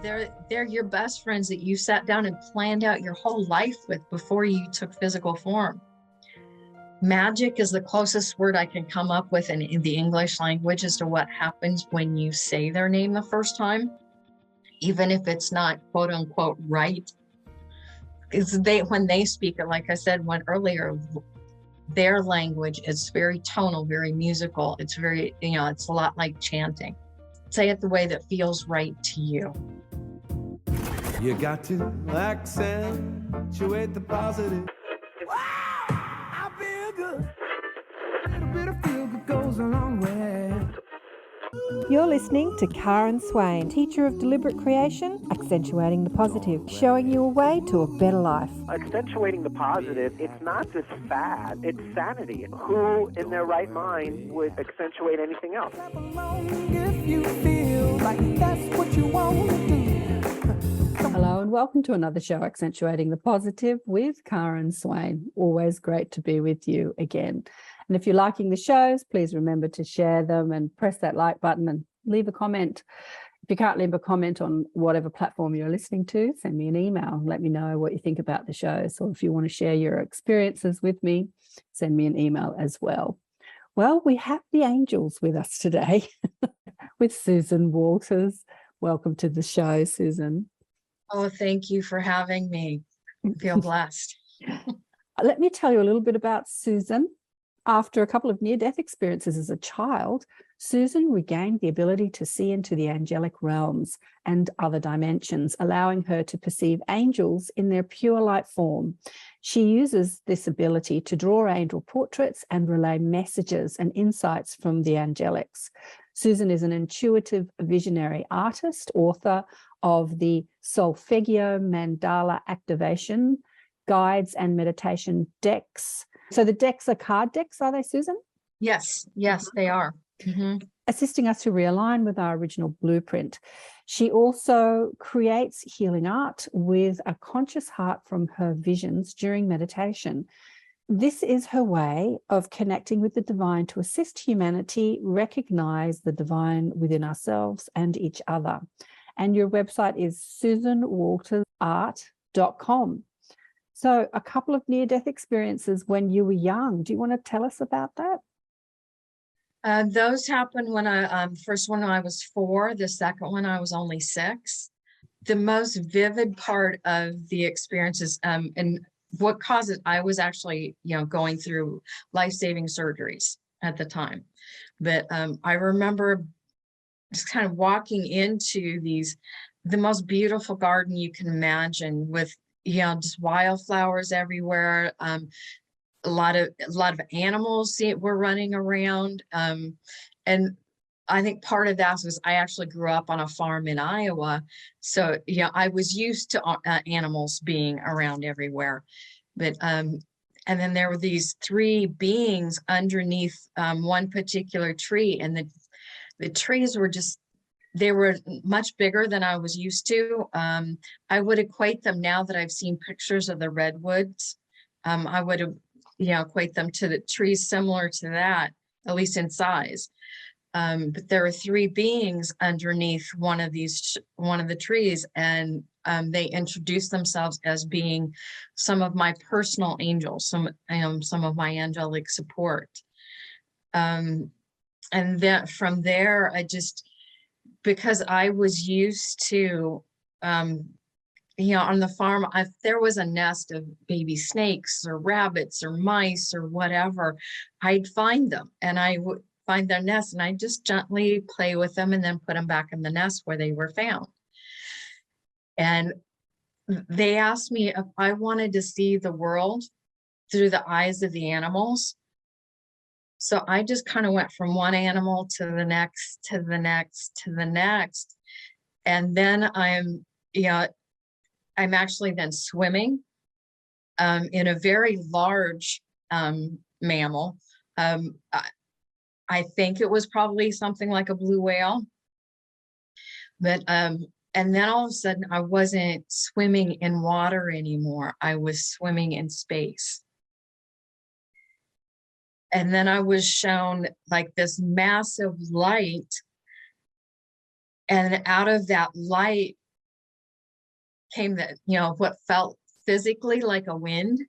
They're your best friends that you sat down and planned out your whole life with before you took physical form. Magic is the closest word I can come up with in the English language as to what happens when you say their name the first time, even if it's not quote unquote right. Because when they speak it, like I said earlier, their language is very tonal, very musical. It's very, it's a lot like chanting. Say it the way that feels right to you. You got to accentuate the positive. Wow, I feel good. A little bit of feel good goes a long way. You're listening to Karen Swain, teacher of deliberate creation, accentuating the positive, showing you a way to a better life. Accentuating the positive, it's not just fad, it's sanity. Who in their right mind would accentuate anything else? If you feel like that's what you want to do. Hello and welcome to another show, Accentuating the Positive with Karen Swain. Always great to be with you again. And if you're liking the shows, please remember to share them and press that like button and leave a comment. If you can't leave a comment on whatever platform you're listening to, send me an email. Let me know what you think about the shows. Or if you want to share your experiences with me, send me an email as well. Well, we have the angels with us today with Susan Walters. Welcome to the show, Susan. Oh, thank you for having me. I feel blessed. Let me tell you a little bit about Susan. After a couple of near-death experiences as a child, Susan regained the ability to see into the angelic realms and other dimensions, allowing her to perceive angels in their pure light form. She uses this ability to draw angel portraits and relay messages and insights from the angelics. Susan is an intuitive visionary artist, author of the Solfeggio Mandala activation guides and meditation decks. So the decks are card decks, are they, Susan? Yes, they are. Mm-hmm. Assisting us to realign with our original blueprint. She also creates healing art with a conscious heart from her visions during meditation. This is her way of connecting with the divine to assist humanity recognize the divine within ourselves and each other. And your website is susanwaltersart.com. So a couple of near-death experiences when you were young. Do you want to tell us about that? Those happened when first one I was 4, the second one I was only 6. The most vivid part of the experiences and what caused it, I was actually, going through life-saving surgeries at the time. But I remember just kind of walking into the most beautiful garden you can imagine with, just wildflowers everywhere. A lot of animals were running around. And I think part of that was I actually grew up on a farm in Iowa. So, I was used to animals being around everywhere. But, and then there were these 3 beings underneath one particular tree. And the trees were they were much bigger than I was used to. I would equate them, now that I've seen pictures of the redwoods, I would equate them to the trees similar to that, at least in size. But there were 3 beings underneath one of the trees, and they introduced themselves as being some of my personal angels, some of my angelic support. And then from there, because I was used to, on the farm, if there was a nest of baby snakes or rabbits or mice or whatever, I'd find them and I would find their nest and I'd just gently play with them and then put them back in the nest where they were found. And they asked me if I wanted to see the world through the eyes of the animals. So I just kind of went from one animal to the next, to the next, to the next. And then I'm actually then swimming in a very large mammal. I think it was probably something like a blue whale. But and then all of a sudden I wasn't swimming in water anymore. I was swimming in space. And then I was shown like this massive light. And out of that light came that, what felt physically like a wind.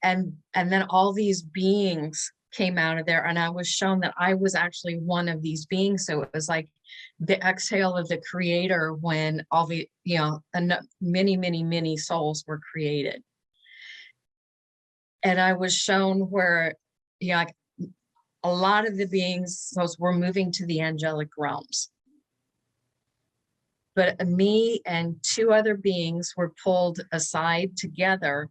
And then all these beings came out of there, and I was shown that I was actually one of these beings. So it was like the exhale of the creator when all the, many, many, many souls were created. And I was shown where, a lot of the beings, those were moving to the angelic realms. But me and two other beings were pulled aside together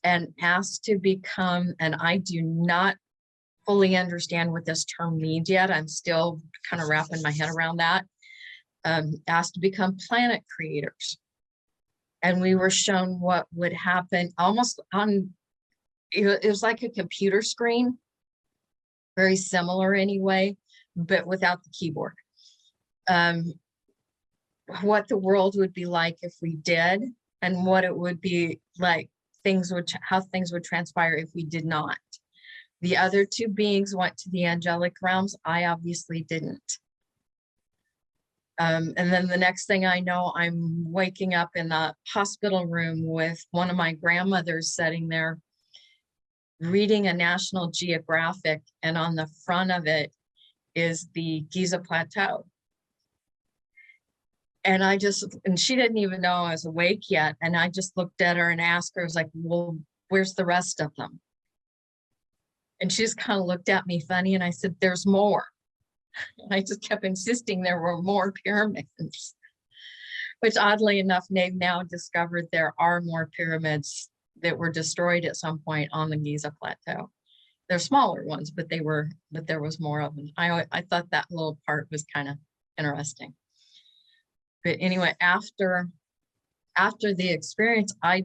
and asked to become, and I do not fully understand what this term means yet. I'm still kind of wrapping my head around that. Asked to become planet creators. And we were shown what would happen almost on, it was like a computer screen, very similar anyway, but without the keyboard. What the world would be like if we did, and what it would be like, how things would transpire if we did not. The other two beings went to the angelic realms. I obviously didn't. And then the next thing I know, I'm waking up in the hospital room with one of my grandmothers sitting there reading a National Geographic, and on the front of it is the Giza Plateau. And she didn't even know I was awake yet. And I just looked at her and asked her, I was like, well, where's the rest of them? And she just kind of looked at me funny. And I said, there's more. And I just kept insisting there were more pyramids, which oddly enough, they've now discovered there are more pyramids that were destroyed at some point on the Giza Plateau. They're smaller ones, but there was more of them. I thought that little part was kind of interesting. But anyway, after the experience, I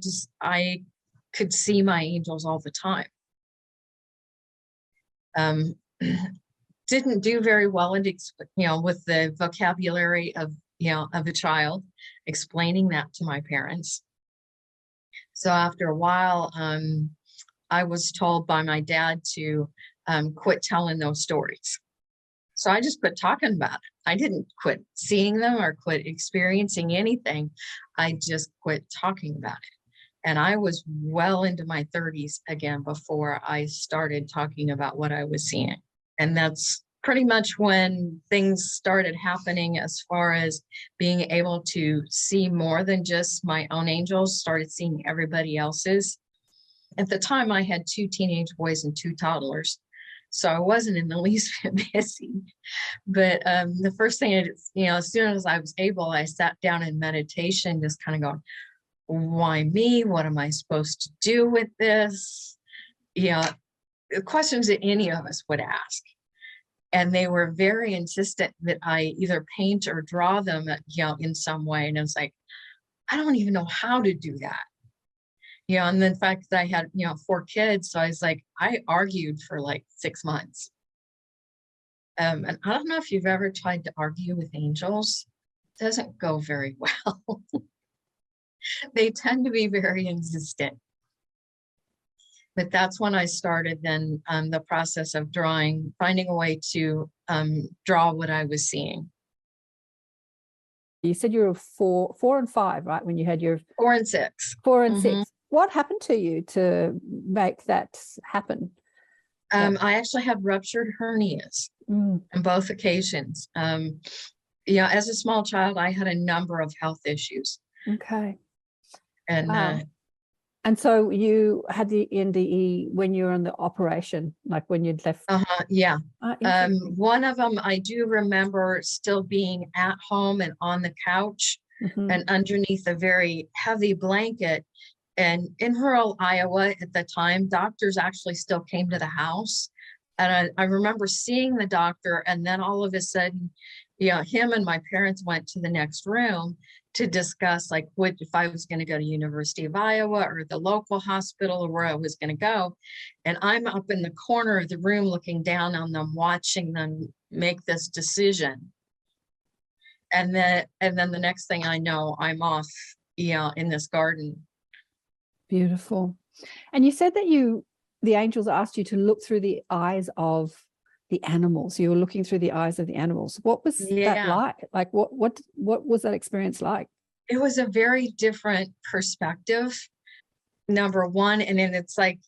could see my angels all the time. Didn't do very well in, with the vocabulary of a child, explaining that to my parents. So after a while, I was told by my dad to quit telling those stories. So I just quit talking about it. I didn't quit seeing them or quit experiencing anything. I just quit talking about it. And I was well into my 30s again before I started talking about what I was seeing. And that's pretty much when things started happening as far as being able to see more than just my own angels, started seeing everybody else's. At the time, I had 2 teenage boys and 2 toddlers. So I wasn't in the least bit busy. But the first thing, as soon as I was able, I sat down in meditation, just kind of going, why me? What am I supposed to do with this? Questions that any of us would ask. And they were very insistent that I either paint or draw them, in some way. And I was like, I don't even know how to do that. And then the fact that I had, 4 kids. So I was like, I argued for like 6 months. And I don't know if you've ever tried to argue with angels. It doesn't go very well. They tend to be very insistent. But that's when I started then the process of finding a way to draw what I was seeing. You said you were 4 and 5, right? When you had your 4 and 6. 4 and 6. What happened to you to make that happen? I actually had ruptured hernias on both occasions. As a small child, I had a number of health issues. Okay. And so you had the NDE when you were in the operation, like when you'd left? Yeah. One of them, I do remember still being at home and on the couch and underneath a very heavy blanket. And in rural Iowa at the time, doctors actually still came to the house. And I remember seeing the doctor, and then all of a sudden, him and my parents went to the next room to discuss like if I was going to go to University of Iowa or the local hospital or where I was going to go. And I'm up in the corner of the room looking down on them, watching them make this decision. And then the next thing I know, I'm off, in this garden. Beautiful. And you said that the angels asked you to look through the eyes of the animals. You were looking through the eyes of the animals. What was that like? Like what was that experience like? it was a very different perspective, number one. And then it's like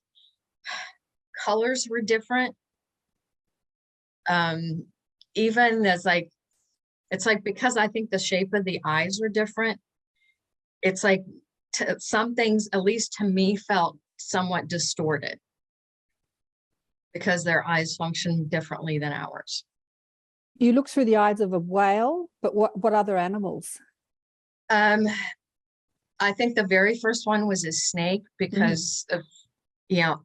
colors were different. Even as like, it's like, because I think the shape of the eyes were different, it's like some things, at least to me, felt somewhat distorted because their eyes function differently than ours. You look through the eyes of a whale, but what other animals? I think the very first one was a snake because of, you know,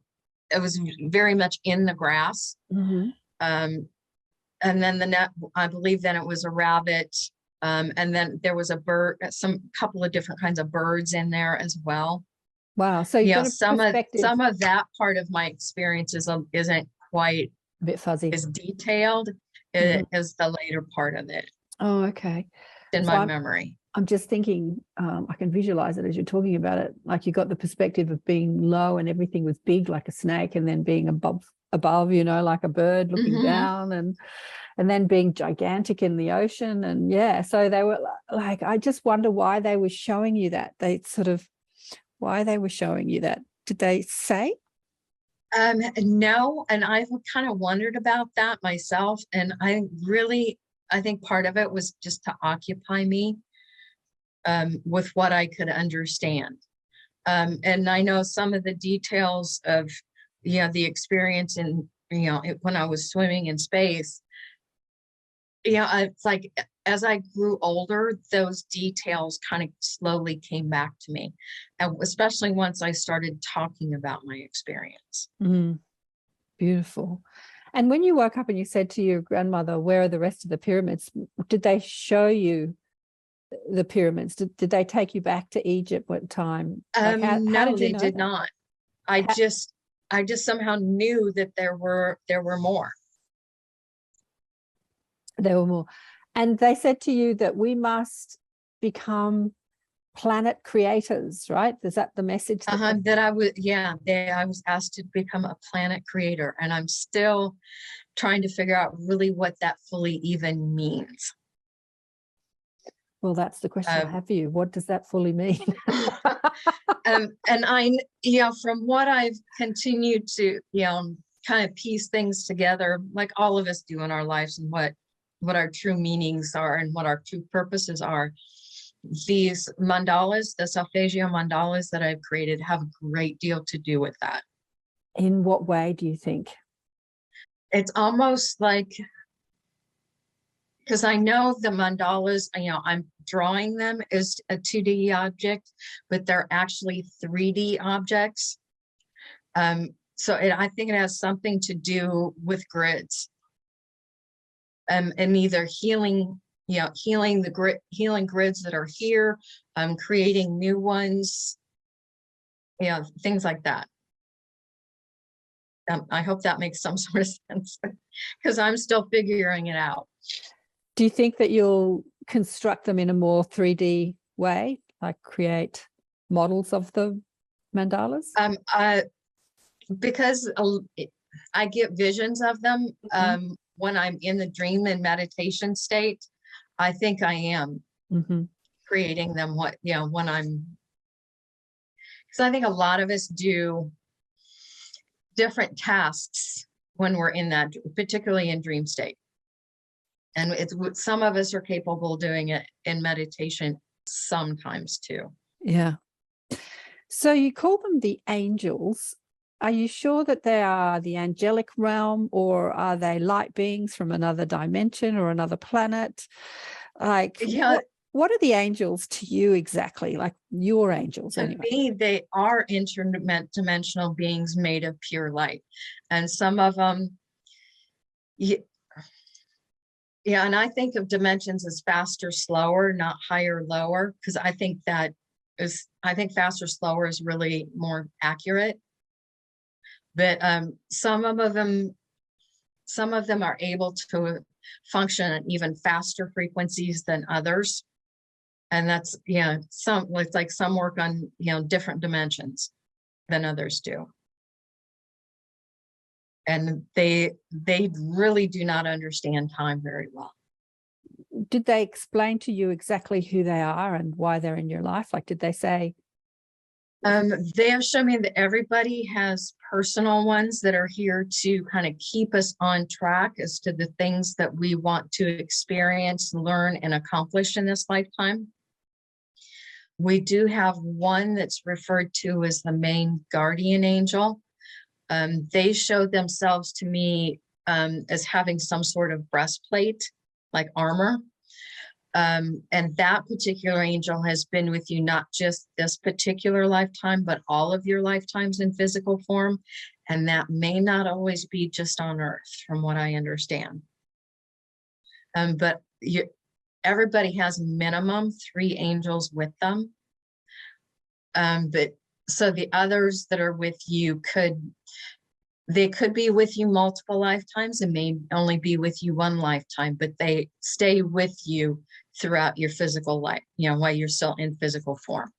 it was very much in the grass. Mm-hmm. And then I believe then it was a rabbit. And then there was a bird, couple of different kinds of birds in there as well. Wow. So you've got a some perspective. Some of that part of my experience isn't quite A bit fuzzy. as detailed as the later part of it. Oh, okay. In So my memory. I'm just thinking, I can visualize it as you're talking about it. Like you got the perspective of being low and everything was big like a snake, and then being above, you know, like a bird looking down, and then being gigantic in the ocean. And yeah, so they were like, I just wonder why they were showing you that. Why they were showing you that. Did they say? No, and I've kind of wondered about that myself. And I think part of it was just to occupy me with what I could understand. And I know some of the details of, the experience in, when I was swimming in space. It's like, as I grew older, those details kind of slowly came back to me, and especially once I started talking about my experience. Beautiful. And when you woke up and you said to your grandmother, where are the rest of the pyramids? Did they show you the pyramids? Did they take you back to Egypt what time? Like no, they did not. I just somehow knew that there were more. There were more. And they said to you that we must become planet creators, right? Is that the message? That I was asked to become a planet creator, and I'm still trying to figure out really what that fully even means. Well, that's the question I have for you. What does that fully mean? And I, from what I've continued to, kind of piece things together, like all of us do in our lives, and what our true meanings are and what our true purposes are. These mandalas, the Solfeggio mandalas that I've created, have a great deal to do with that. In what way do you think? It's almost like, because I know the mandalas, I'm drawing them as a 2D object, but they're actually 3D objects. So I think it has something to do with grids. And either healing healing grids that are here, creating new ones, things like that. I hope that makes some sort of sense, because I'm still figuring it out. Do you think that you'll construct them in a more 3D way, like create models of the mandalas? Because I get visions of them when I'm in the dream and meditation state. I think I am creating them when I'm, because I think a lot of us do different tasks when we're in that, particularly in dream state. And some of us are capable of doing it in meditation sometimes too. Yeah. So you call them the angels. Are you sure that they are the angelic realm, or are they light beings from another dimension or another planet? Like, what are the angels to you exactly? Like your angels, anyway. To me, they are interdimensional beings made of pure light. And some of them, and I think of dimensions as faster, slower, not higher, lower, because I think faster, slower is really more accurate. But some of them are able to function at even faster frequencies than others. And that's, some work on, different dimensions than others do. And they really do not understand time very well. did they explain to you exactly who they are and why they're in your life? Like, did they say? They have shown me that everybody has personal ones that are here to kind of keep us on track as to the things that we want to experience, learn, and accomplish in this lifetime. We do have one that's referred to as the main guardian angel. They showed themselves to me as having some sort of breastplate, like armor. And that particular angel has been with you not just this particular lifetime, but all of your lifetimes in physical form. And that may not always be just on Earth, from what I understand. But everybody has minimum 3 angels with them. But so the others that are with you they could be with you multiple lifetimes and may only be with you 1 lifetime, but they stay with you throughout your physical life, while you're still in physical form.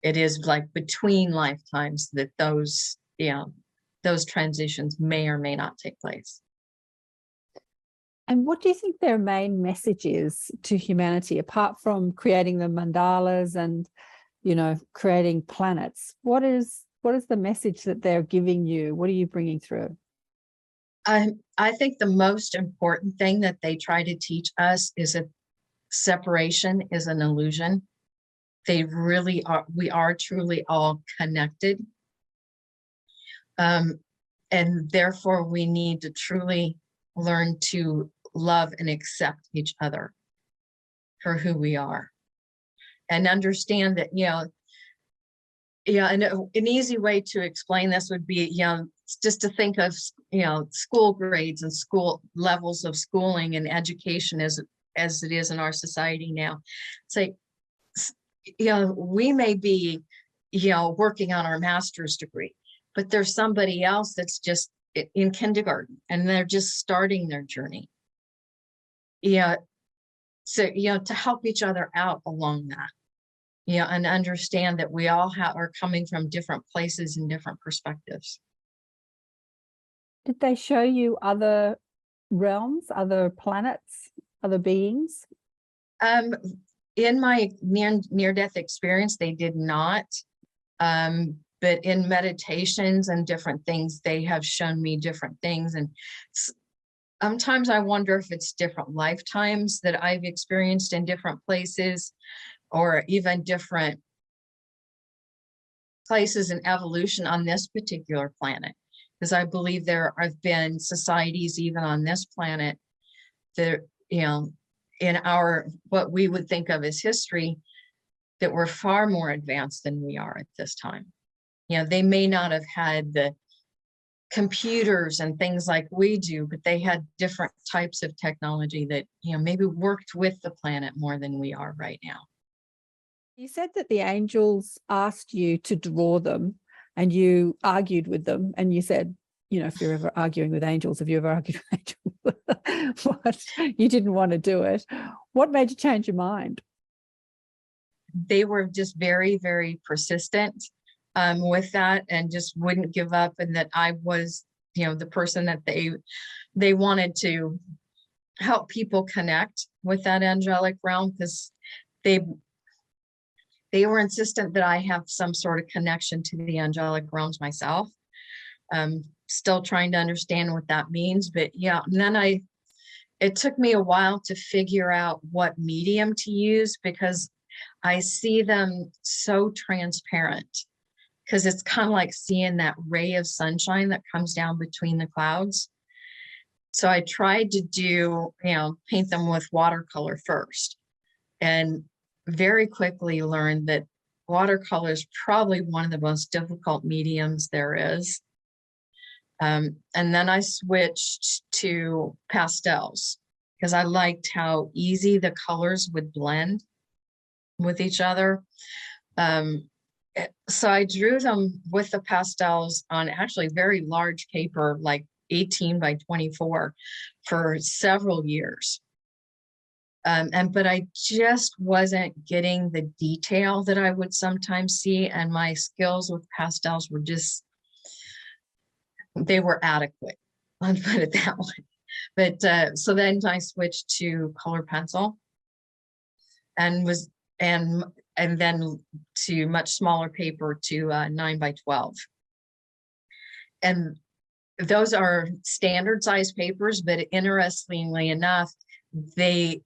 It is like between lifetimes that those transitions may or may not take place. And what do you think their main message is to humanity, apart from creating the mandalas and, creating planets? What is the message that they're giving you? What are you bringing through? I think the most important thing that they try to teach us is that separation is an illusion. They really are. We are truly all connected. And therefore we need to truly learn to love and accept each other for who we are. And understand that, and an easy way to explain this would be, just to think of, school grades and school levels of schooling and education as it is in our society now. It's like, we may be, working on our master's degree, but there's somebody else that's just in kindergarten and they're just starting their journey. So, to help each other out along that. And understand that we all are coming from different places and different perspectives. Did they show you other realms, other planets, other beings? In my near-death experience, they did not. But in meditations and different things, they have shown me different things. And sometimes I wonder if it's different lifetimes that I've experienced in different places, or even different places in evolution on this particular planet. Because I believe there have been societies even on this planet that, in our, what we would think of as history, that were far more advanced than we are at this time. They may not have had the computers and things like we do, but they had different types of technology that, maybe worked with the planet more than we are right now. You said that the angels asked you to draw them and you argued with them, and you said, if you're ever arguing with angels, have you ever argued with angels? What? You didn't want to do it. What made you change your mind? They were just very, very persistent with that, and just wouldn't give up, and that I was, the person that they wanted to help people connect with that angelic realm, because they were insistent that I have some sort of connection to the angelic realms myself. Still trying to understand what that means, but and then it took me a while to figure out what medium to use, because I see them so transparent, because it's kind of like seeing that ray of sunshine that comes down between the clouds. So I tried to do, paint them with watercolor first, and very quickly learned that watercolor is probably one of the most difficult mediums there is. And then I switched to pastels, because I liked how easy the colors would blend with each other. So I drew them with the pastels on actually very large paper, like 18 by 24, for several years. But I just wasn't getting the detail that I would sometimes see, and my skills with pastels were they were adequate. I'll put it that way. But so then I switched to color pencil and then to much smaller paper to 9x12. And those are standard size papers, but interestingly enough, they,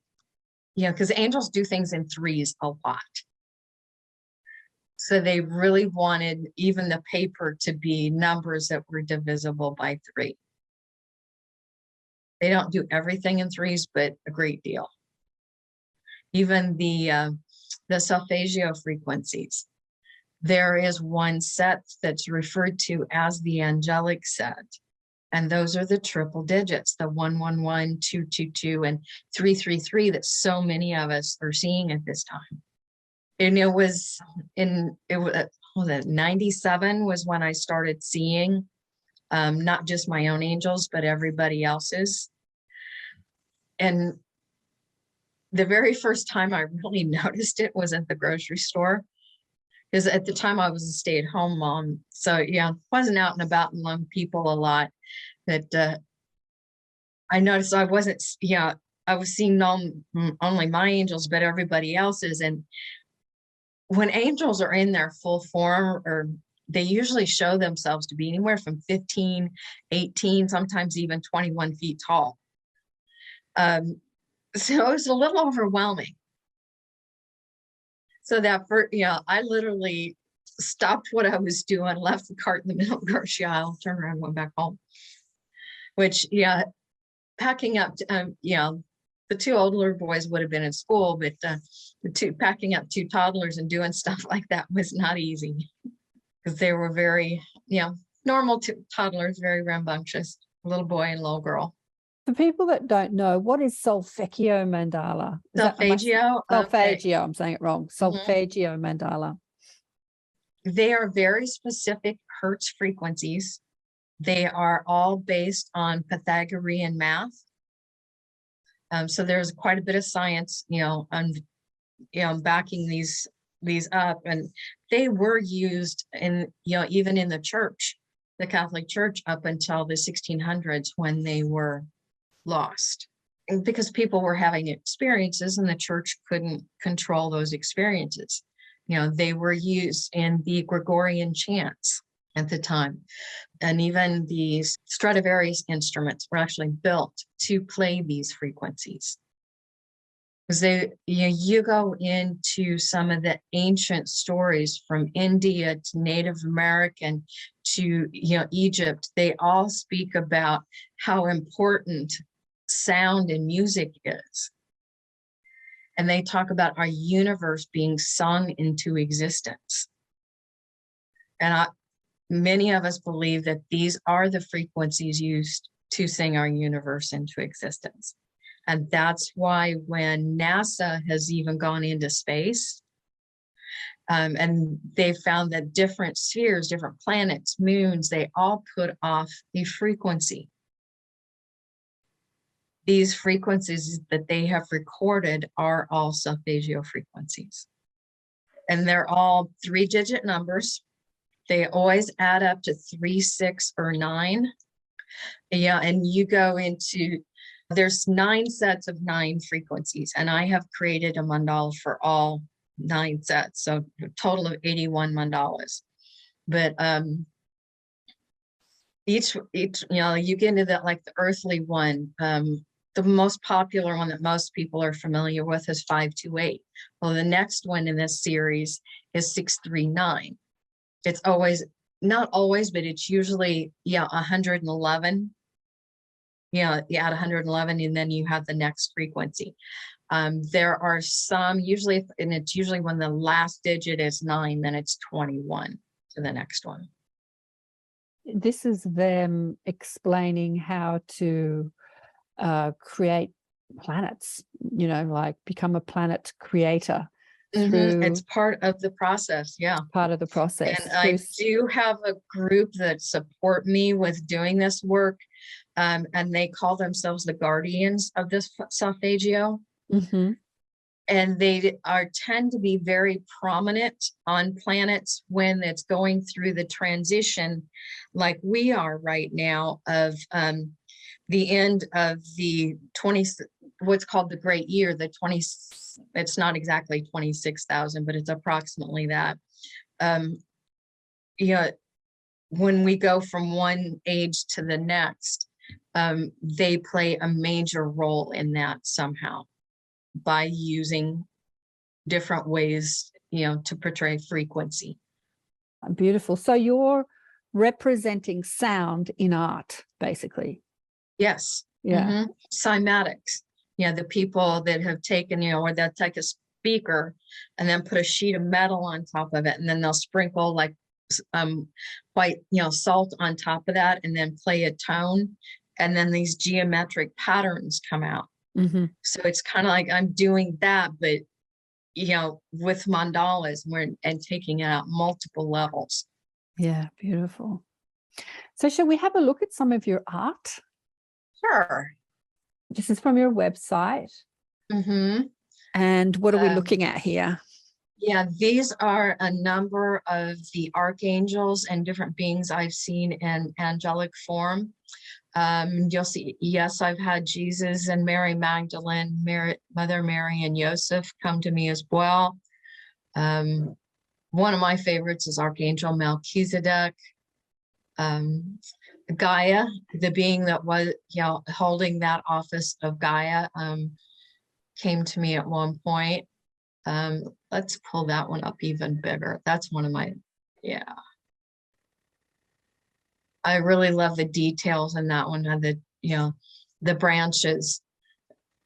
because angels do things in threes a lot. So they really wanted even the paper to be numbers that were divisible by 3. They don't do everything in threes, but a great deal. Even the Solfeggio frequencies. There is one set that's referred to as the Angelic set. And those are the triple digits, the 111, 222, and 333 that so many of us are seeing at this time. And it was 97 was when I started seeing not just my own angels, but everybody else's. And the very first time I really noticed it was at the grocery store, because at the time I was a stay-at-home mom. So yeah, wasn't out and about among people a lot. That I noticed I wasn't, I was seeing only my angels, but everybody else's. And when angels are in their full form, or they usually show themselves to be anywhere from 15, 18, sometimes even 21 feet tall. So it was a little overwhelming. So that first, I literally stopped what I was doing, left the cart in the middle of the grocery aisle, turned around, went back home. Which, packing up, the 2 older boys would have been in school, but packing up 2 toddlers and doing stuff like that was not easy, because they were very, normal toddlers, very rambunctious, little boy and little girl. For people that don't know, what is Solfeggio Mandala? Solfeggio. Solfeggio, I'm saying it wrong. Solfeggio Mandala. They are very specific Hertz frequencies. They are all based on Pythagorean math. So there's quite a bit of science, backing these up, and they were used in, even in the church, the Catholic Church, up until the 1600s, when they were lost, and because people were having experiences and the church couldn't control those experiences. They were used in the Gregorian chants at the time. And even these Stradivarius instruments were actually built to play these frequencies. Because you go into some of the ancient stories from India to Native American to Egypt, they all speak about how important sound and music is. And they talk about our universe being sung into existence. And many of us believe that these are the frequencies used to sing our universe into existence. And that's why when NASA has even gone into space, and they found that different spheres, different planets, moons, they all put off a frequency. These frequencies that they have recorded are all Solfeggio frequencies. And they're all 3-digit numbers. They always add up to 3, 6, or 9. And you go into, there's 9 sets of 9 frequencies, and I have created a mandala for all 9 sets, so a total of 81 mandalas. But each you get into that, like the earthly one. The most popular one that most people are familiar with is 528. Well, the next one in this series is 639. It's always, not always, but it's usually, 111. You add 111, and then you have the next frequency. There are some, usually, and it's usually when the last digit is 9, then it's 21 to the next one. This is them explaining how to create planets, like become a planet creator. It's part of the process. Yeah. Part of the process. And I do have a group that support me with doing this work. And they call themselves the guardians of this Solfeggio. Mm-hmm. And they tend to be very prominent on planets when it's going through the transition, like we are right now, of the end of the 20, what's called the great year, the 20, it's not exactly 26,000, but it's approximately that. Yeah, when we go from one age to the next, they play a major role in that somehow by using different ways, to portray frequency. Beautiful. So you're representing sound in art, basically. Yes. Yeah. Cymatics. Yeah, the people that have taken, or they'll take a speaker and then put a sheet of metal on top of it, and then they'll sprinkle like white, salt on top of that, and then play a tone, and then these geometric patterns come out. So it's kind of like I'm doing that, but with mandalas and taking it out multiple levels. Yeah, beautiful. So shall we have a look at some of your art? Sure. This is from your website. And what are we looking at here? Yeah, these are a number of the archangels and different beings I've seen in angelic form. You'll see, yes, I've had Jesus and Mary Magdalene, Mother Mary and Joseph come to me as well. One of my favorites is Archangel Melchizedek. Gaia, the being that was, holding that office of Gaia, came to me at one point. Let's pull that one up even bigger. That's one of my, I really love the details in that one. The branches,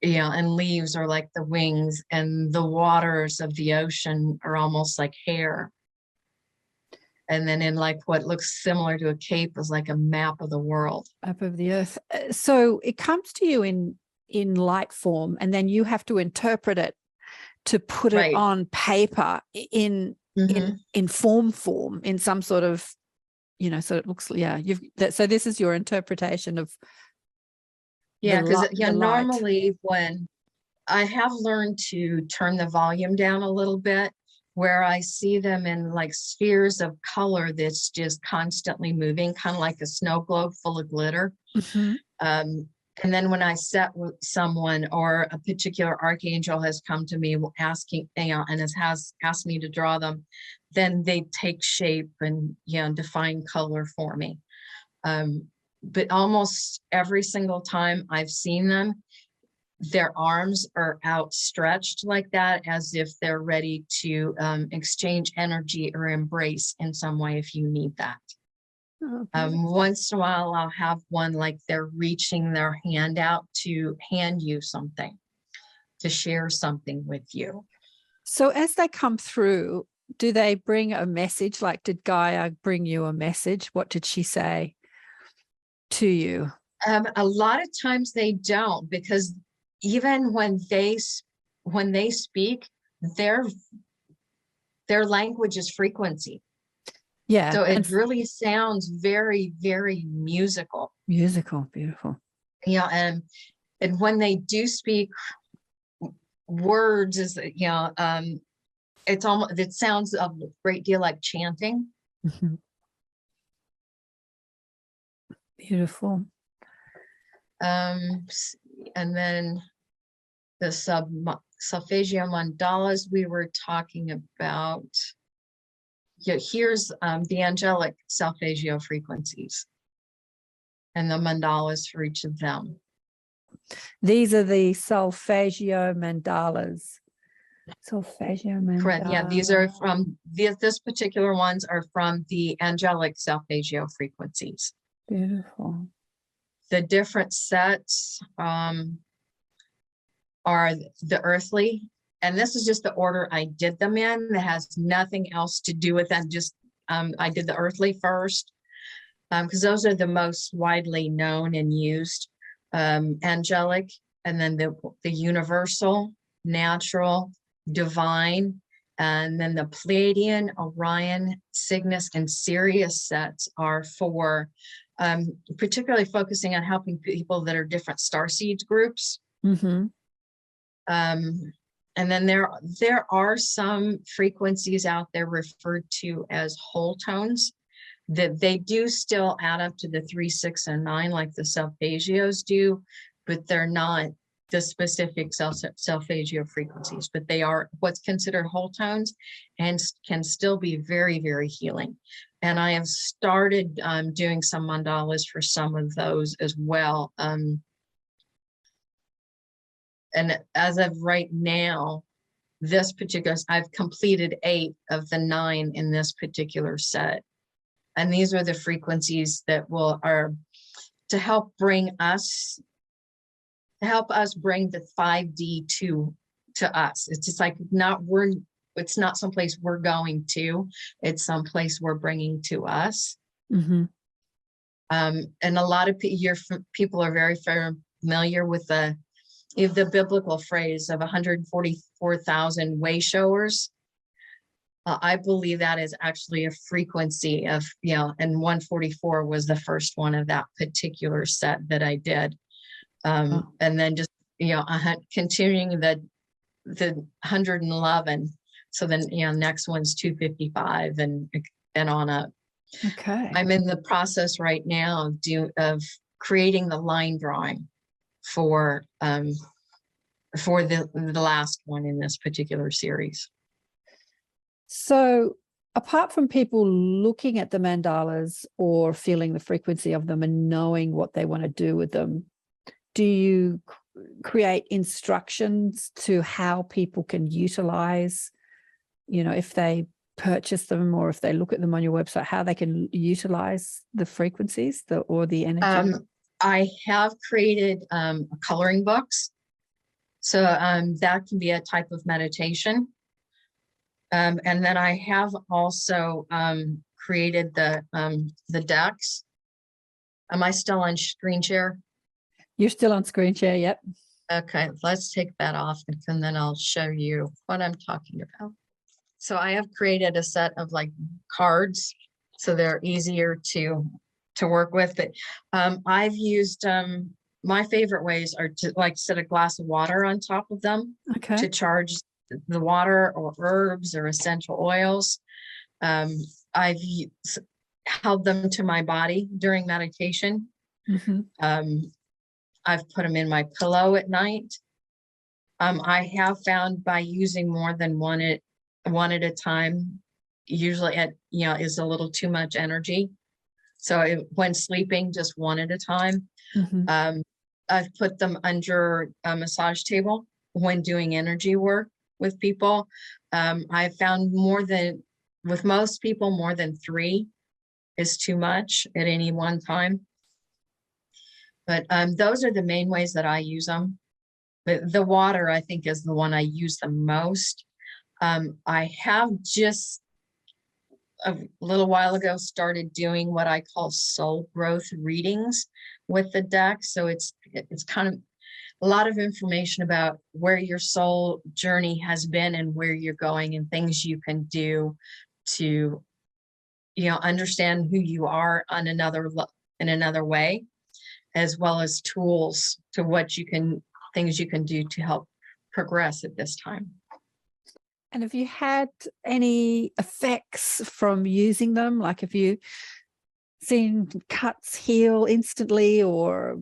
and leaves are like the wings, and the waters of the ocean are almost like hair. And then in like what looks similar to a cape is like a map of the world. Map of the earth. So it comes to you in light form, and then you have to interpret it to put it on paper in form, in some sort of, so it looks, so this is your interpretation of. Because normally when I have learned to turn the volume down a little bit, where I see them in like spheres of color that's just constantly moving, kind of like a snow globe full of glitter. And then when I set with someone, or a particular archangel has come to me asking, and has asked me to draw them, then they take shape and define color for me. But almost every single time I've seen them, their arms are outstretched like that, as if they're ready to exchange energy or embrace in some way if you need that. Once in a while, I'll have one like they're reaching their hand out to hand you something, to share something with you. So as they come through, do they bring a message? Like, did Gaia bring you a message? What did she say to you? A lot of times they don't, because even when they speak, their language is frequency. Yeah. So it really sounds very, very musical. Musical, beautiful. And when they do speak words, it's almost, it sounds a great deal like chanting. Beautiful. And then the Solfeggio Mandalas we were talking about. Here's the angelic Solfeggio frequencies and the mandalas for each of them. These are the Solfeggio Mandalas. Solfeggio Mandala. Correct. Yeah, these are from this particular ones are from the angelic Solfeggio frequencies. Beautiful. The different sets are the earthly, and this is just the order I did them in. That has nothing else to do with that. Just I did the earthly first, because those are the most widely known and used. Angelic, and then the universal, natural, divine, and then the Pleiadian, Orion, Cygnus, and Sirius sets are for particularly focusing on helping people that are different starseed groups. And then there are some frequencies out there referred to as whole tones. that they do still add up to the 3, 6, and 9 like the solfeggios do, but they're not the specific solfeggio frequencies, but they are what's considered whole tones and can still be very, very healing. And I have started doing some mandalas for some of those as well. And as of right now, this particular, I've completed 8 of the 9 in this particular set. And these are the frequencies that are to help bring us, bring the 5D to us. It's just like it's not someplace we're going to, it's someplace we're bringing to us. Mm-hmm. And a lot of people are very familiar with the biblical phrase of 144,000 way showers. I believe that is actually a frequency of, and 144 was the first one of that particular set that I did. And then just, continuing the 111. So then, next one's 255 and on up. Okay. I'm in the process right now of creating the line drawing for the last one in this particular series. So apart from people looking at the mandalas or feeling the frequency of them and knowing what they want to do with them, do you create instructions to how people can utilize, if they purchase them or if they look at them on your website, how they can utilize the frequencies or the energy? I have created coloring books. So that can be a type of meditation. And then I have also created the decks. Am I still on screen share? You're still on screen share, yep. Okay, let's take that off and then I'll show you what I'm talking about. So I have created a set of like cards, so they're easier to work with. But I've used my favorite ways are to set a glass of water on top of them to charge the water or herbs or essential oils. I've held them to my body during meditation. Mm-hmm. I've put them in my pillow at night. I have found by using more than one at a time, usually is a little too much energy. So when sleeping, just one at a time. Mm-hmm. I've put them under a massage table when doing energy work with people. I've found with most people, more than 3 is too much at any one time. But those are the main ways that I use them. But the water, I think, is the one I use the most. I have just a little while ago started doing what I call soul growth readings with the deck. So it's kind of a lot of information about where your soul journey has been and where you're going and things you can do to, understand who you are in another way, as well as tools to things you can do to help progress at this time. And have you had any effects from using them? Like, have you seen cuts heal instantly, or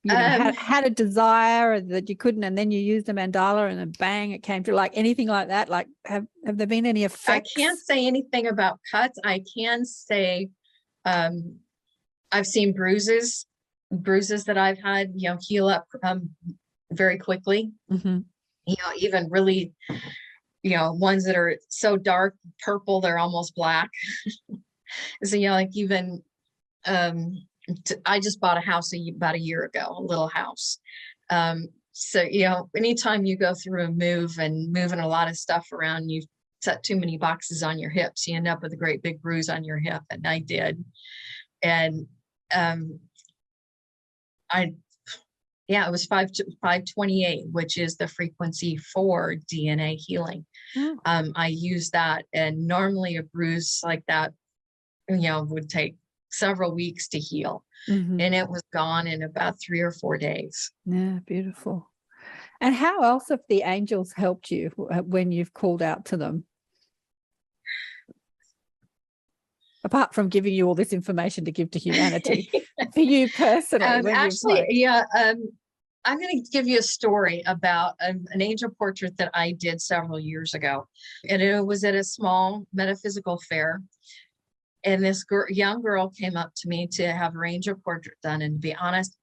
had a desire that you couldn't, and then you used the mandala and then bang, it came through? Like anything like that? Like, have there been any effects? I can't say anything about cuts. I can say I've seen bruises that I've had, heal up very quickly. Mm-hmm. Even really, ones that are so dark purple, they're almost black. So, even, I just bought a house about a year ago, a little house. So, anytime you go through a move and moving a lot of stuff around, you set too many boxes on your hips, you end up with a great big bruise on your hip. And I did. And, it was 528, which is the frequency for DNA healing. Oh. I use that, and normally a bruise like that, would take several weeks to heal. Mm-hmm. And it was gone in about 3 or 4 days. Yeah, beautiful. And how else have the angels helped you when you've called out to them? apart from giving you all this information to give to humanity, for you personally? When Actually, I'm going to give you a story about an angel portrait that I did several years ago. And it was at a small metaphysical fair. And this young girl came up to me to have her angel portrait done. And to be honest,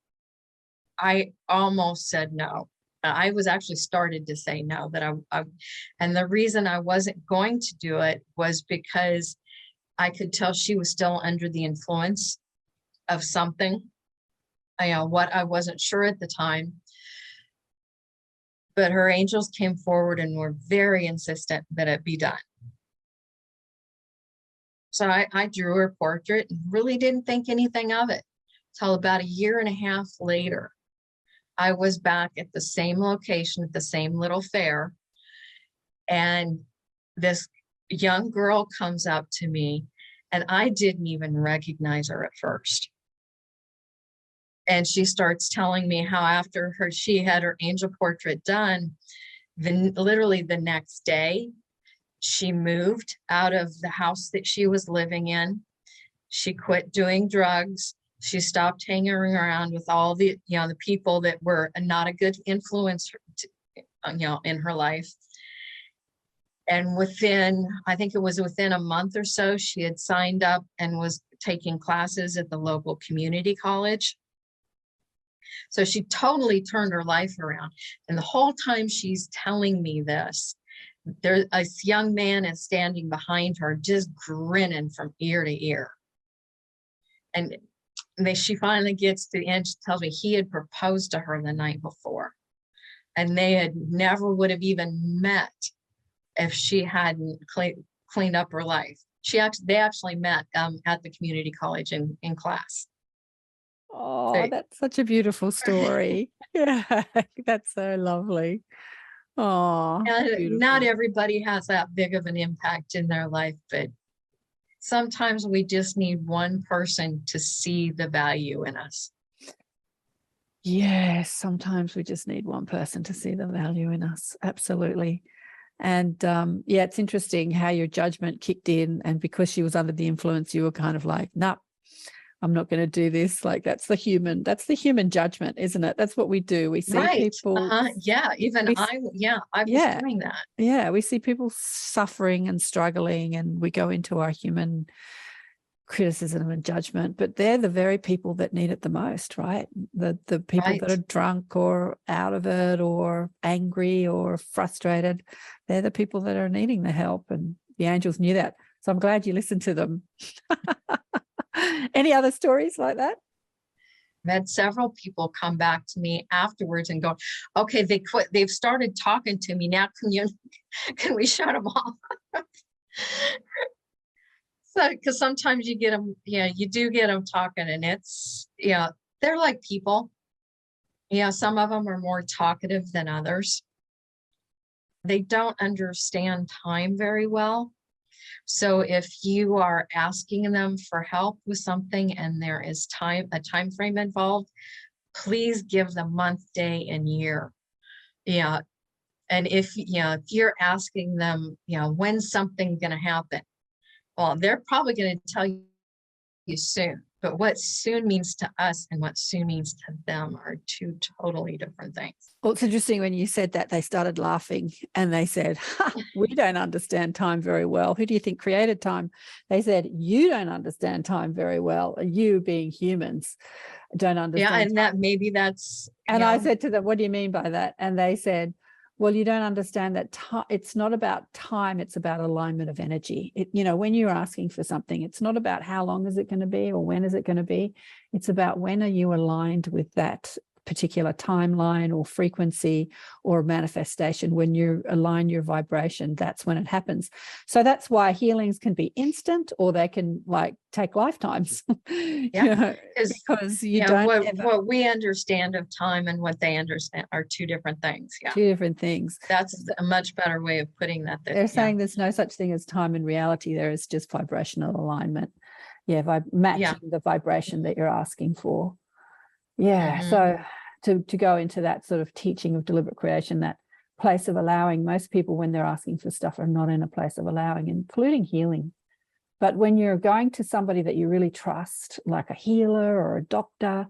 I almost said no. I was actually started to say no, and the reason I wasn't going to do it was because I could tell she was still under the influence of something. What I wasn't sure at the time, but her angels came forward and were very insistent that it be done. So I drew her portrait and really didn't think anything of it till about a year and a half later. I was back at the same location at the same little fair, and this young girl comes up to me, and I didn't even recognize her at first. And she starts telling me how after she had her angel portrait done, then literally the next day, she moved out of the house that she was living in. She quit doing drugs. She stopped hanging around with all the, the people that were not a good influence, in her life. And I think it was within a month or so, she had signed up and was taking classes at the local community college. So she totally turned her life around. And the whole time she's telling me this, a young man is standing behind her, just grinning from ear to ear. And she finally gets to the end. She tells me he had proposed to her the night before, and they had never would have even met if she hadn't cleaned up her life. They actually met at the community college in class. Oh, that's such a beautiful story. Yeah, that's so lovely. Oh, not everybody has that big of an impact in their life, but sometimes we just need one person to see the value in us. Yes, sometimes we just need one person to see the value in us. Absolutely. And it's interesting how your judgment kicked in, and because she was under the influence, you were kind of like, nah, I'm not going to do this. Like that's the human judgment, isn't it? That's what we do. We see people. Yeah. I was doing that. Yeah. We see people suffering and struggling, and we go into our human criticism and judgment, but they're the very people that need it the most, right? The people that are drunk or out of it or angry or frustrated, they're the people that are needing the help. And the angels knew that. So I'm glad you listened to them. Any other stories like that? I've had several people come back to me afterwards and go, okay, they quit. They've started talking to me now. Can we shut them off? So, because sometimes you get them, you do get them talking, and it's, they're like people. Some of them are more talkative than others. They don't understand time very well. So if you are asking them for help with something and there is a time frame involved, please give them month, day, and year. And if you're asking them, when's something going to happen? Well, they're probably going to tell you soon. But what soon means to us and what soon means to them are two totally different things. Well, it's interesting when you said that, they started laughing and they said, we don't understand time very well. Who do you think created time? They said, you don't understand time very well. You being humans don't understand. Yeah, and maybe that's. And I said to them, what do you mean by that? And they said, well, you don't understand that it's not about time, it's about alignment of energy. When you're asking for something, it's not about how long is it going to be or when is it going to be. It's about when are you aligned with that particular timeline or frequency or manifestation. When you align your vibration, that's when it happens. So that's why healings can be instant, or they can take lifetimes. Because you don't what we understand of time and what they understand are two different things. Two different things. That's a much better way of putting that. They're saying there's no such thing as time in reality. There is just vibrational alignment. Matching the vibration that you're asking for. So to go into that sort of teaching of deliberate creation, that place of allowing, most people when they're asking for stuff are not in a place of allowing, including healing. But when you're going to somebody that you really trust, like a healer or a doctor,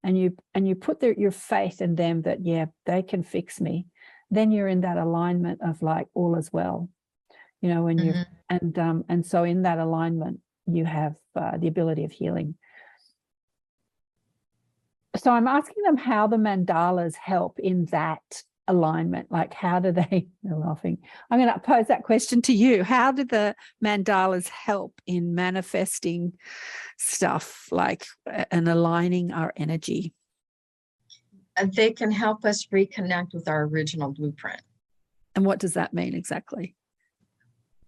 and you put your faith in them that, yeah, they can fix me, then you're in that alignment of like all is well, you know, when you and so in that alignment you have the ability of healing. So I'm asking them how the mandalas help in that alignment. Like, how do they, they're laughing. I'm going to pose that question to you. How do the mandalas help in manifesting stuff like and aligning our energy? They can help us reconnect with our original blueprint. And what does that mean exactly?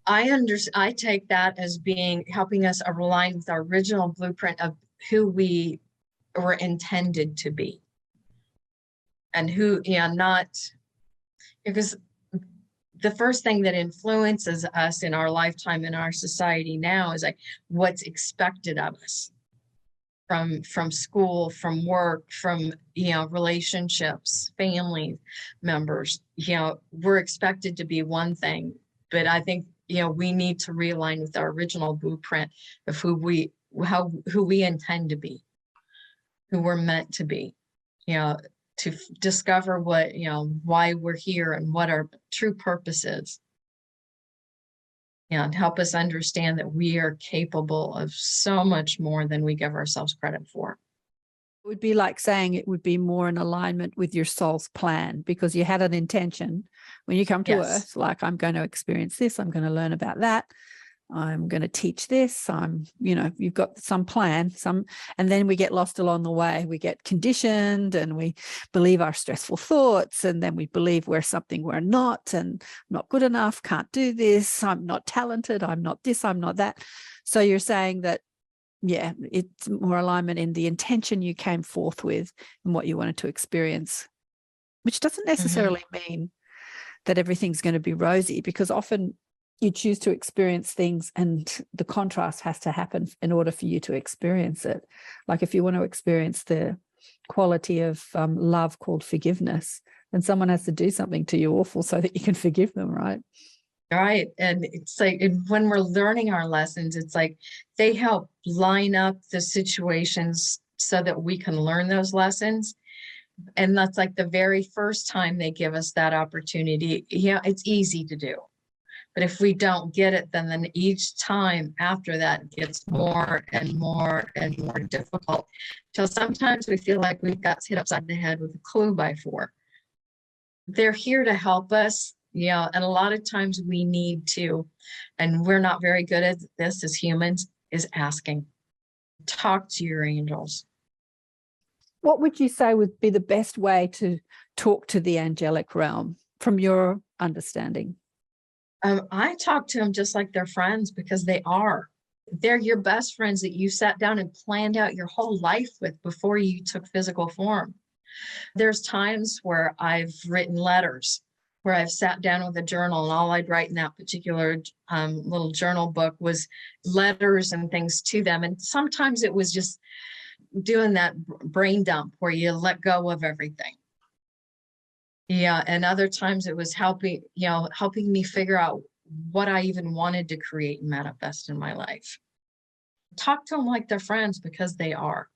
I take that as being helping us align with our original blueprint of who we were intended to be. And who, not because the first thing that influences us in our lifetime in our society now is like what's expected of us from school, from work, from relationships, family members. We're expected to be one thing, but I think we need to realign with our original blueprint of who we intend to be, who we're meant to be, to discover what, why we're here and what our true purpose is. And help us understand that we are capable of so much more than we give ourselves credit for. It would be like saying it would be more in alignment with your soul's plan, because you had an intention when you come to Earth, like, I'm going to experience this, I'm going to learn about that, I'm going to teach this, you've got some plan, and then we get lost along the way. We get conditioned and we believe our stressful thoughts, and then we believe we're something we're not, and not good enough, can't do this, I'm not talented, I'm not this, I'm not that. So you're saying that, yeah, it's more alignment in the intention you came forth with and what you wanted to experience, which doesn't necessarily mean that everything's going to be rosy, because often you choose to experience things and the contrast has to happen in order for you to experience it. Like if you want to experience the quality of love called forgiveness, then someone has to do something to you awful so that you can forgive them, right? Right. And it's like when we're learning our lessons, it's like they help line up the situations so that we can learn those lessons. And that's like the very first time they give us that opportunity. Yeah, it's easy to do. But if we don't get it, then each time after that gets more and more and more difficult. Till sometimes we feel like we've got hit upside the head with a clue by 4. They're here to help us. And a lot of times we need to, and we're not very good at this as humans, is asking. Talk to your angels. What would you say would be the best way to talk to the angelic realm from your understanding? I talk to them just like they're friends, because they are. They're your best friends that you sat down and planned out your whole life with before you took physical form. There's times where I've written letters, where I've sat down with a journal, and all I'd write in that particular little journal book was letters and things to them. And sometimes it was just doing that brain dump where you let go of everything. Yeah. And other times it was helping me figure out what I even wanted to create and manifest in my life. Talk to them like they're friends, because they are.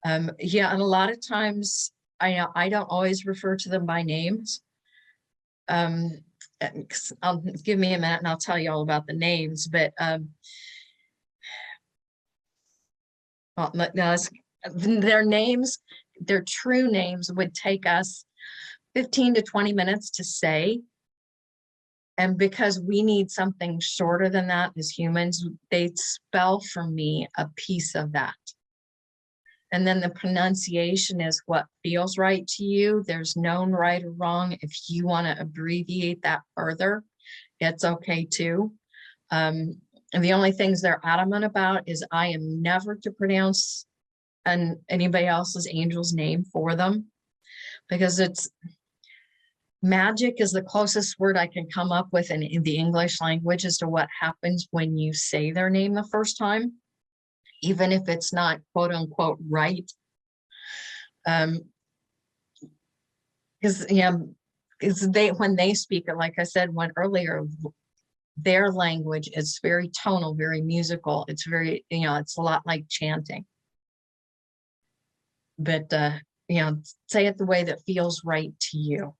And a lot of times I don't always refer to them by names. Give me a minute and I'll tell you all about the names, but their names, their true names would take us 15 to 20 minutes to say. And because we need something shorter than that as humans, they spell for me a piece of that. And then the pronunciation is what feels right to you. There's no right or wrong. If you want to abbreviate that further, it's okay too. And the only things they're adamant about is I am never to pronounce anybody else's angel's name for them, because magic is the closest word I can come up with in the English language as to what happens when you say their name the first time, even if it's not quote unquote right. Because when they speak it, like I said one earlier, their language. It's very tonal, very musical. It's very, it's a lot like chanting. But, say it the way that feels right to you.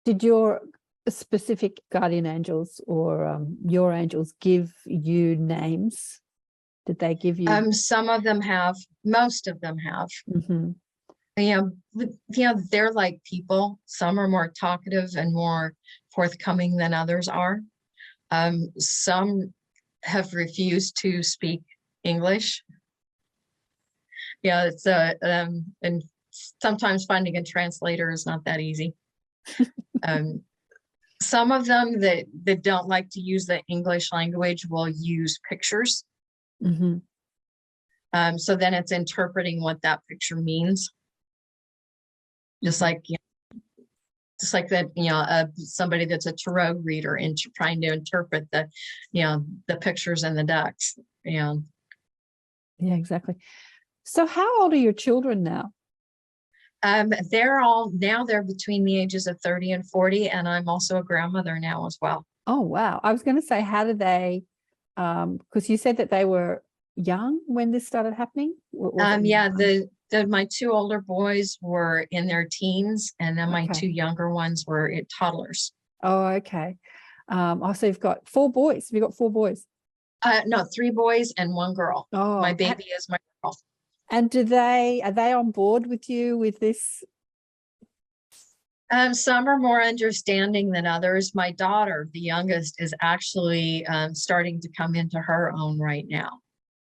Did your specific guardian angels or your angels give you names? Did they give you? Some of them have, most of them have. They're like people. Some are more talkative and more forthcoming than others are. Some have refused to speak English. It's and sometimes finding a translator is not that easy. Some of them that don't like to use the English language will use pictures. So then it's interpreting what that picture means. Just like that, somebody that's a tarot reader and trying to interpret the pictures and the decks. Yeah, exactly. So how old are your children now? They're between the ages of 30 and 40, and I'm also a grandmother now as well. Oh, wow. I was going to say, how did they, because you said that they were young when this started happening? My two older boys were in their teens, and then my two younger ones were toddlers. Oh, okay. So you've got 4 boys. Have you got 4 boys? No, 3 boys and 1 girl. Oh, my baby is my girl. And are they on board with you with this? Some are more understanding than others. My daughter, the youngest, is actually starting to come into her own right now.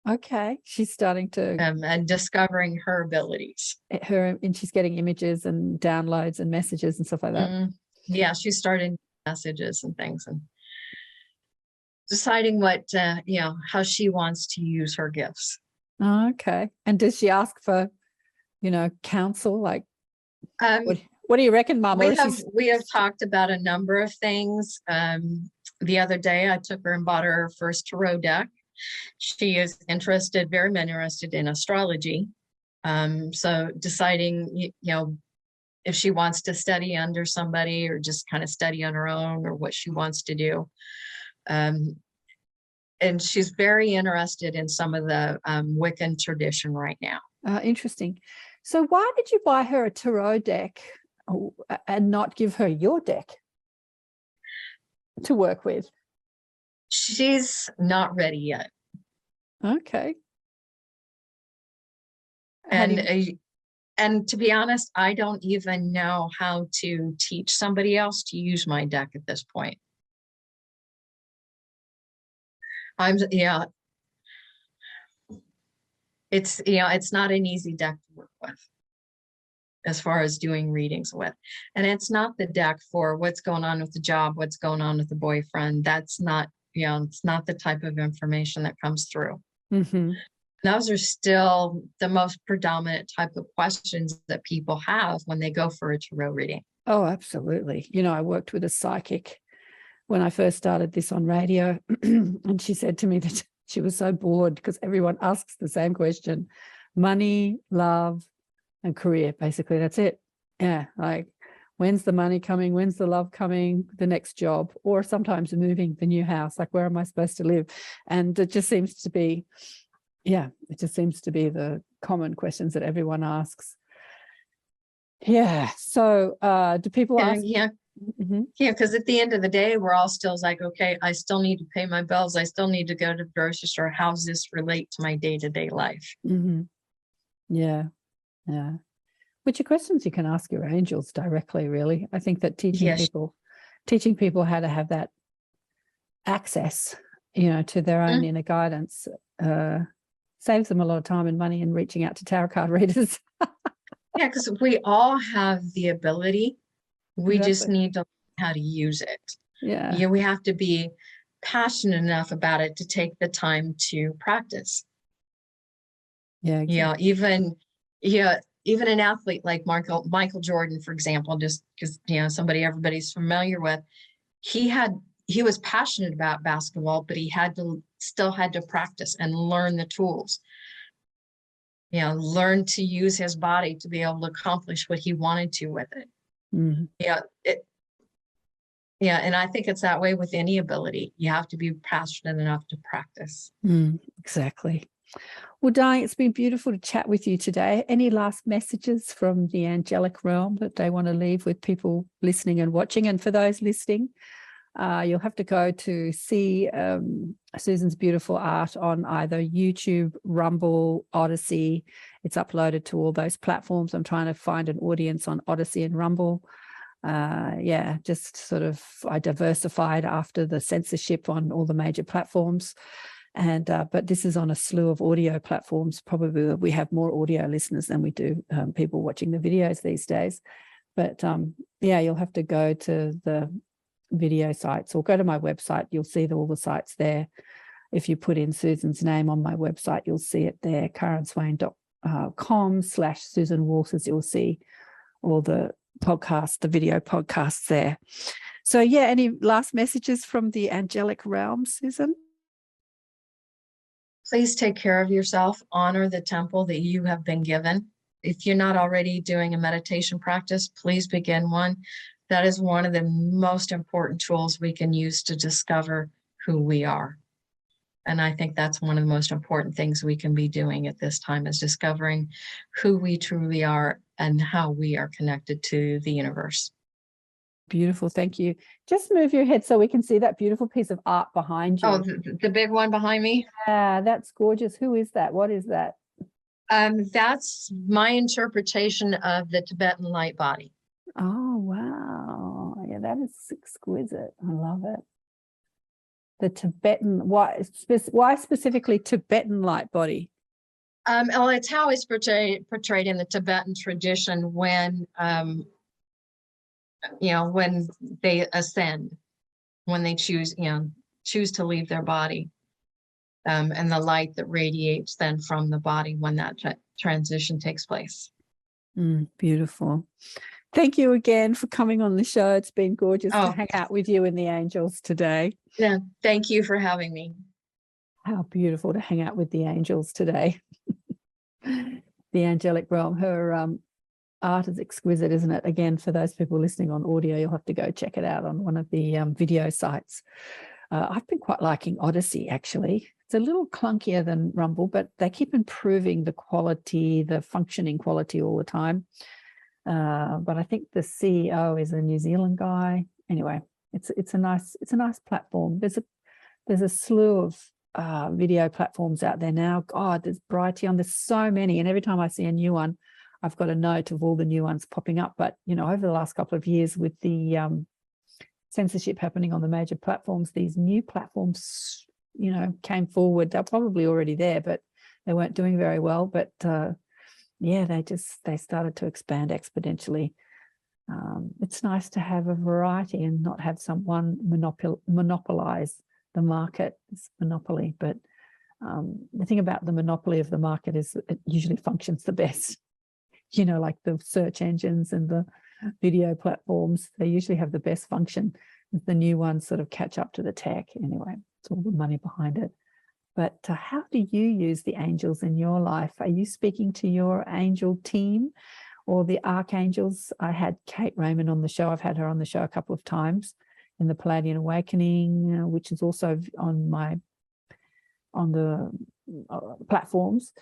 Okay, she's starting to and discovering her abilities. And she's getting images and downloads and messages and stuff like that. Yeah, she's starting messages and things and deciding what how she wants to use her gifts. Okay. And does she ask for, counsel? Like, what do you reckon, Mom? We have talked about a number of things. The other day, I took her and bought her first tarot deck. She is very interested in astrology. So deciding, if she wants to study under somebody or just kind of study on her own or what she wants to do. And she's very interested in some of the Wiccan tradition right now. Interesting. So why did you buy her a tarot deck and not give her your deck to work with? She's not ready yet. Okay. And to be honest, I don't even know how to teach somebody else to use my deck at this point. It's not an easy deck to work with as far as doing readings with. And it's not the deck for what's going on with the job, what's going on with the boyfriend. That's not, it's not the type of information that comes through. Those are still the most predominant type of questions that people have when they go for a tarot reading. Oh, absolutely. I worked with a psychic when I first started this on radio, and she said to me that she was so bored because everyone asks the same question: money, love, and career. Basically, that's it. Yeah, like, when's the money coming? When's the love coming? The next job, or sometimes moving, the new house. Like, where am I supposed to live? And it just seems to be, the common questions that everyone asks. Yeah. So, do people ask? Yeah. Because at the end of the day, we're all still like, okay, I still need to pay my bills. I still need to go to the grocery store. How does this relate to my day-to-day life? Yeah. Which are questions you can ask your angels directly, really. I think that teaching people how to have that access, to their own inner guidance saves them a lot of time and money in reaching out to tarot card readers. Yeah, because we all have the ability. We just need to learn how to use it. Yeah. We have to be passionate enough about it to take the time to practice. Yeah. Exactly. Even an athlete like Michael Jordan, for example, just because everybody's familiar with, he was passionate about basketball, but he still had to practice and learn the tools. Learn to use his body to be able to accomplish what he wanted to with it. Yeah, and I think it's that way with any ability. You have to be passionate enough to practice. Exactly. Well, darling, it's been beautiful to chat with you today. Any last messages from the angelic realm that they want to leave with people listening and watching? And for those listening, you'll have to go to see Susan's beautiful art on either YouTube, Rumble, Odyssey. It's uploaded to all those platforms. I'm trying to find an audience on Odyssey and Rumble. Just sort of I diversified after the censorship on all the major platforms. And but this is on a slew of audio platforms. Probably we have more audio listeners than we do people watching the videos these days. But you'll have to go to the video sites or go to my website. You'll see all the sites there. If you put in Susan's name on my website, you'll see it there, karenswain.com/Susan Walters. You'll see all the podcasts, the video podcasts there. So any last messages from the angelic realm, Susan? Please take care of yourself. Honor the temple that you have been given. If you're not already doing a meditation practice, please begin one. That is one of the most important tools we can use to discover who we are. And I think that's one of the most important things we can be doing at this time, is discovering who we truly are and how we are connected to the universe. Beautiful. Thank you. Just move your head so we can see that beautiful piece of art behind you. Oh, the big one behind me? Yeah, that's gorgeous. Who is that? What is that? That's my interpretation of the Tibetan light body. Oh, wow. Yeah, that is exquisite. I love it. The Tibetan, why specifically Tibetan light body? Well, it's how it's portrayed in the Tibetan tradition when when they ascend, when they choose to leave their body, and the light that radiates then from the body when that transition takes place. Beautiful. Thank you again for coming on the show. It's been gorgeous to hang out with you and the angels today. Yeah, thank you for having me. How beautiful to hang out with the angels today. The angelic realm, her art is exquisite, isn't it? Again, for those people listening on audio, you'll have to go check it out on one of the video sites. I've been quite liking Odyssey, actually. It's a little clunkier than Rumble, but they keep improving the quality, the functioning quality all the time. But I think the CEO is a New Zealand guy. Anyway, it's a nice platform. There's a slew of video platforms out there now. God, there's Brighteon. There's so many, and every time I see a new one, I've got a note of all the new ones popping up. But over the last couple of years, with the censorship happening on the major platforms, these new platforms, came forward. They're probably already there, but they weren't doing very well. But they started to expand exponentially. It's nice to have a variety and not have someone monopolize the market. It's monopoly, but the thing about the monopoly of the market is it usually functions the best. Like the search engines and the video platforms, they usually have the best function. The new ones sort of catch up to the tech. Anyway, it's all the money behind it. But how do you use the angels in your life? Are you speaking to your angel team or the archangels? I had Kate Raymond on the show. I've had her on the show a couple of times in the Palladian Awakening, which is also on the platforms,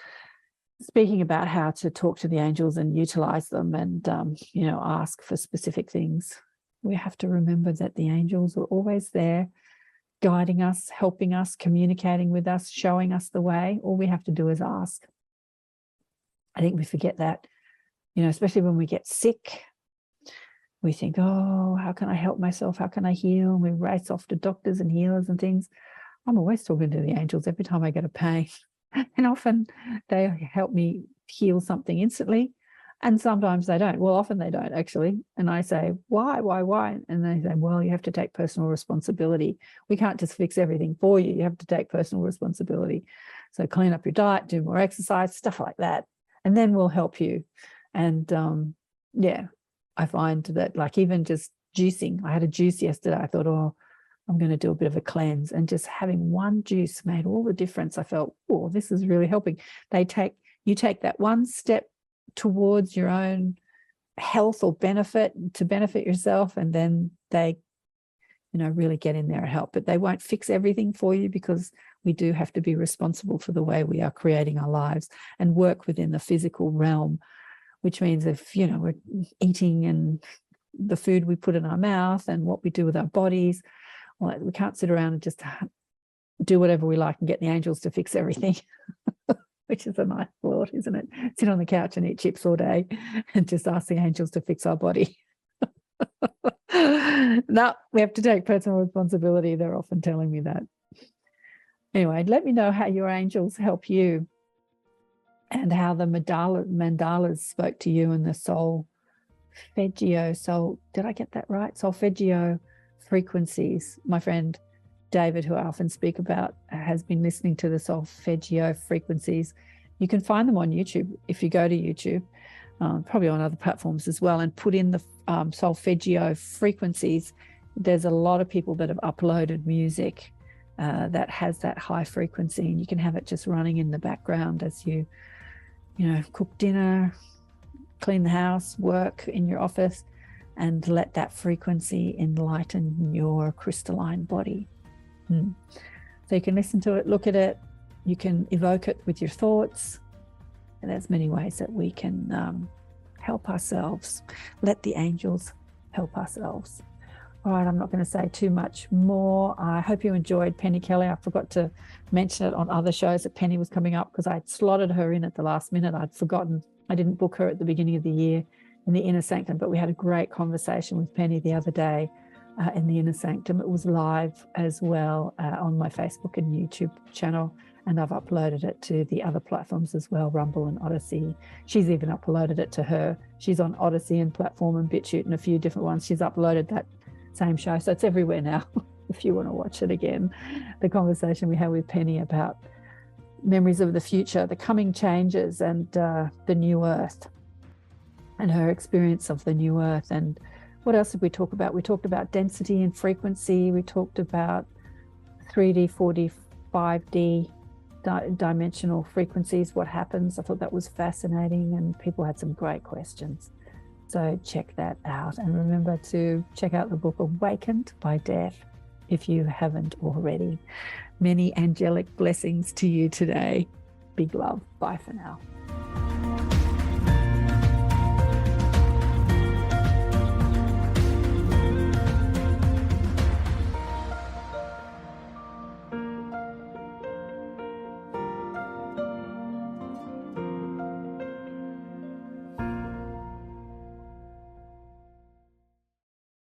speaking about how to talk to the angels and utilize them and, ask for specific things. We have to remember that the angels are always there, guiding us, helping us, communicating with us, showing us the way. All we have to do is ask. I think we forget that, especially when we get sick. We think, oh, how can I help myself? How can I heal? And we race off to doctors and healers and things. I'm always talking to the angels every time I get a pain. And often they help me heal something instantly. And sometimes they don't. Well, often they don't, actually. And I say, why? And they say, well, you have to take personal responsibility. We can't just fix everything for you. You have to take personal responsibility. So clean up your diet, do more exercise, stuff like that. And then we'll help you. And I find that, like, even just juicing, I had a juice yesterday. I thought, I'm going to do a bit of a cleanse, and just having one juice made all the difference. I felt, this is really helping. You take that one step towards your own health or benefit to benefit yourself, and then they really get in there and help. But they won't fix everything for you, because we do have to be responsible for the way we are creating our lives and work within the physical realm, which means if, we're eating and the food we put in our mouth and what we do with our bodies, well, we can't sit around and just do whatever we like and get the angels to fix everything, which is a nice thought, isn't it? Sit on the couch and eat chips all day and just ask the angels to fix our body. No, we have to take personal responsibility. They're often telling me that. Anyway, let me know how your angels help you and how the mandalas spoke to you, and the did I get that right? Solfeggio frequencies. My friend David, who I often speak about, has been listening to the solfeggio frequencies. You can find them on YouTube if you go to YouTube, probably on other platforms as well, and put in the solfeggio frequencies. There's a lot of people that have uploaded music that has that high frequency, and you can have it just running in the background as you cook dinner, clean the house, work in your office, and let that frequency enlighten your crystalline body. So you can listen to it, look at it, you can evoke it with your thoughts, and there's many ways that we can help ourselves, let the angels help ourselves. All right, I'm not going to say too much more. I hope you enjoyed Penny Kelly. I forgot to mention it on other shows that Penny was coming up, because I'd slotted her in at the last minute. I'd forgotten. I didn't book her at the beginning of the year in the Inner Sanctum, but we had a great conversation with Penny the other day in the Inner Sanctum. It was live as well on my Facebook and YouTube channel, and I've uploaded it to the other platforms as well, Rumble and Odyssey. She's even uploaded it to her. She's on Odyssey and Platform and BitChute and a few different ones. She's uploaded that same show, so it's everywhere now if you want to watch it again. The conversation we had with Penny about memories of the future, the coming changes, and the new earth, and her experience of the new earth. And what else did we talk about? We talked about density and frequency. We talked about 3D, 4D, 5D dimensional frequencies, what happens. I thought that was fascinating, and people had some great questions. So check that out, and remember to check out the book Awakened by Death if you haven't already. Many angelic blessings to you today. Big love. Bye for now.